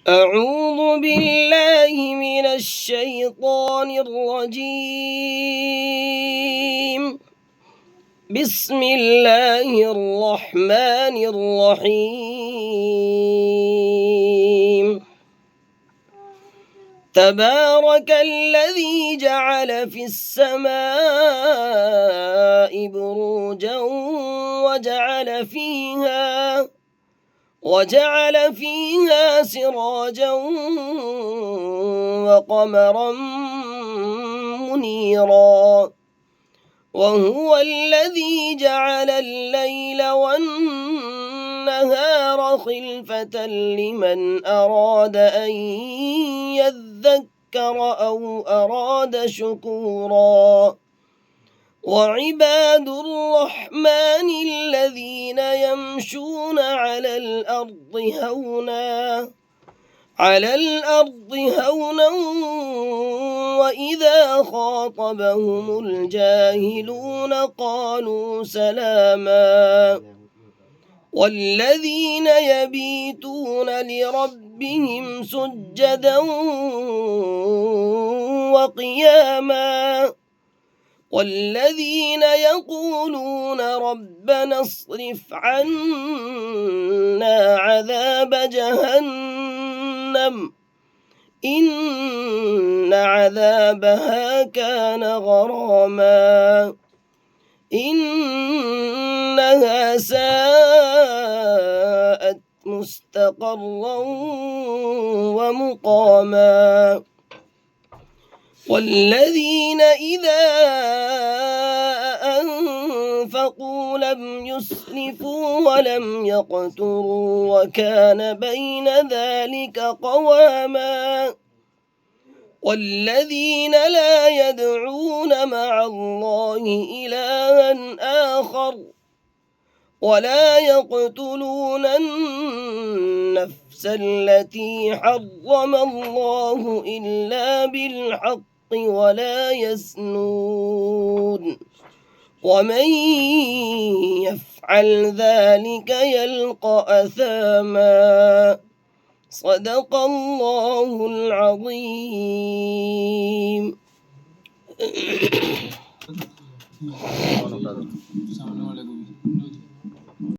أعوذ بالله من الشيطان الرجيم. بسم الله الرحمن الرحيم. تبارك الذي جعل في السماء بروجا وجعل فيها سراجا وقمرا منيرا، وهو الذي جعل الليل والنهار خلفة لمن أراد أن يذكر أو أراد شكورا. وعباد الرحمن الذين يمشون على الأرض هونا وإذا خاطبهم الجاهلون قالوا سلاما. والذين يبيتون لربهم سجدا وقياما، والذين يقولون ربنا اصرف عنا عذاب جهنم إن عذابها كان غراما إنها ساءت مستقرا ومقاما. والذين إذا أنفقوا لم يسرفوا ولم يقتروا وكان بين ذلك قواما. والذين لا يدعون مع الله إلها آخر ولا يقتلون النفس التي حرم الله إلا بالحق ولا يزنون، ومن يفعل ذلك يلقى أثاما. صدق الله العظيم.